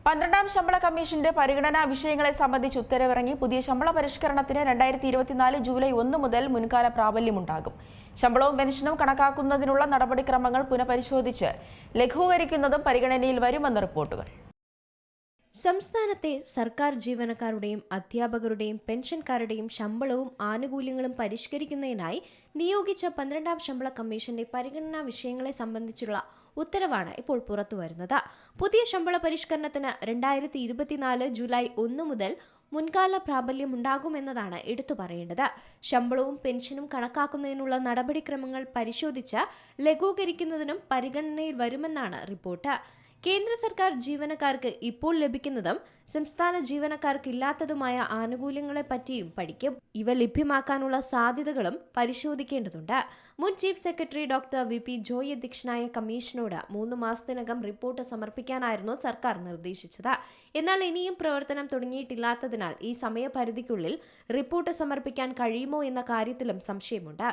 12ാം ശമ്പള കമ്മീഷന്റെ പരിഗണനാ വിഷയങ്ങളെ സംബന്ധിച്ച് ഉത്തരവിറങ്ങി. പുതിയ ശമ്പള പരിഷ്കരണത്തിന് 2024 ജൂലൈ 1 മുതൽ മുൻകാല പ്രാബല്യമുണ്ടാകും. ശമ്പളവും പെൻഷനും കണക്കാക്കുന്നതിനുള്ള നടപടിക്രമങ്ങൾ പുനഃപരിശോധിച്ച് ലഘൂകരിക്കുന്നതും പരിഗണനയിൽ വരുമെന്ന് റിപ്പോർട്ടുകൾ. സംസ്ഥാനത്തെ സർക്കാർ ജീവനക്കാരുടെയും അധ്യാപകരുടെയും പെൻഷൻകാരുടെയും ശമ്പളവും ആനുകൂല്യങ്ങളും പരിഷ്കരിക്കുന്നതിനായി നിയോഗിച്ച 12ാം ശമ്പള കമ്മീഷന്റെ പരിഗണനാ വിഷയങ്ങളെ സംബന്ധിച്ചുള്ള ഉത്തരവാണ് ഇപ്പോൾ പുറത്തുവരുന്നത്. പുതിയ ശമ്പള പരിഷ്കരണത്തിന് 2024 ജൂലൈ 1 മുതൽ മുൻകാല പ്രാബല്യമുണ്ടാകുമെന്നതാണ് എടുത്തു പറയേണ്ടത്. ശമ്പളവും പെൻഷനും കണക്കാക്കുന്നതിനുള്ള നടപടിക്രമങ്ങൾ പരിശോധിച്ച് ലഘൂകരിക്കുന്നതിനും പരിഗണനയിൽ വരുമെന്നാണ് റിപ്പോർട്ട്. കേന്ദ്ര സർക്കാർ ജീവനക്കാർക്ക് ഇപ്പോൾ ലഭിക്കുന്നതും സംസ്ഥാന ജീവനക്കാർക്ക് ഇല്ലാത്തതുമായ ആനുകൂല്യങ്ങളെ പറ്റിയും പഠിക്കും. ഇവ ലഭ്യമാക്കാനുള്ള സാധ്യതകളും പരിശോധിക്കേണ്ടതുണ്ട്. മുൻ chief secretary doctor VP. Joy അധ്യക്ഷനായ കമ്മീഷനോട് 3 മാസത്തിനകം റിപ്പോർട്ട് സമർപ്പിക്കാനായിരുന്നു സർക്കാർ നിർദ്ദേശിച്ചത്. എന്നാൽ ഇനിയും പ്രവർത്തനം തുടങ്ങിയിട്ടില്ലാത്തതിനാൽ ഈ സമയപരിധിക്കുള്ളിൽ റിപ്പോർട്ട് സമർപ്പിക്കാൻ കഴിയുമോ എന്ന കാര്യത്തിലും സംശയമുണ്ട്.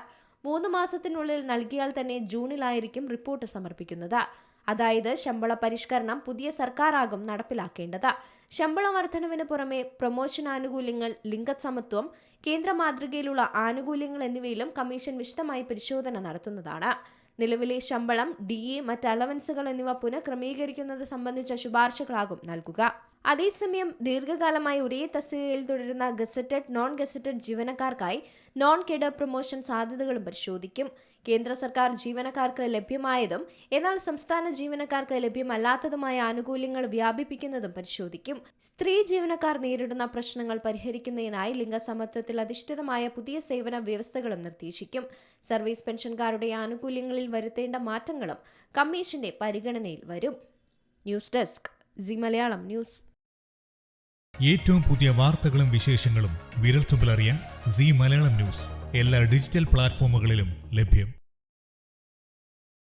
3 മാസത്തിനുള്ളിൽ നൽകിയാൽ തന്നെ ജൂണിലായിരിക്കും റിപ്പോർട്ട് സമർപ്പിക്കുന്നത്. അതായത് ശമ്പള പരിഷ്കരണം പുതിയ സർക്കാരാകും നടപ്പിലാക്കേണ്ടത്. ശമ്പള വർധനവിന് പുറമെ പ്രൊമോഷൻ ആനുകൂല്യങ്ങൾ, ലിംഗസമത്വം, കേന്ദ്ര മാതൃകയിലുള്ള ആനുകൂല്യങ്ങൾ എന്നിവയിലും കമ്മീഷൻ വിശദമായി പരിശോധന നടത്തുന്നതാണ്. നിലവിലെ ശമ്പളം, DA, മറ്റ് അലവൻസുകൾ എന്നിവ പുനഃക്രമീകരിക്കുന്നത് സംബന്ധിച്ച ശുപാർശകളാകും നൽകുക. അതേസമയം ദീർഘകാലമായി ഒരേ തസ്തികയിൽ തുടരുന്ന ഗസറ്റഡ്, നോൺ ഗസറ്റഡ് ജീവനക്കാർക്കായി നോൺ കേഡർ പ്രൊമോഷൻ സാധ്യതകളും പരിശോധിക്കും. കേന്ദ്ര സർക്കാർ ജീവനക്കാർക്ക് ലഭ്യമായതും എന്നാൽ സംസ്ഥാന ജീവനക്കാർക്ക് ലഭ്യമല്ലാത്തതുമായ ആനുകൂല്യങ്ങൾ വ്യാപിപ്പിക്കുന്നതും പരിശോധിക്കും. സ്ത്രീ ജീവനക്കാർ നേരിടുന്ന പ്രശ്നങ്ങൾ പരിഹരിക്കുന്നതിനായി ലിംഗസമത്വത്തിൽ അധിഷ്ഠിതമായ പുതിയ സേവന വ്യവസ്ഥകളും നിർദ്ദേശിക്കും. സർവീസ് പെൻഷൻകാരുടെ ആനുകൂല്യങ്ങളിൽ വരുത്തേണ്ട മാറ്റങ്ങളും കമ്മീഷന്റെ പരിഗണനയിൽ വരും. News desk C Malayalam news. ഏറ്റവും പുതിയ വാർത്തകളും വിശേഷങ്ങളും വിരൽത്തുമ്പിലറിയാൻ സി മലയാളം ന്യൂസ് എല്ലാ ഡിജിറ്റൽ പ്ലാറ്റ്ഫോമുകളിലും ലഭ്യം.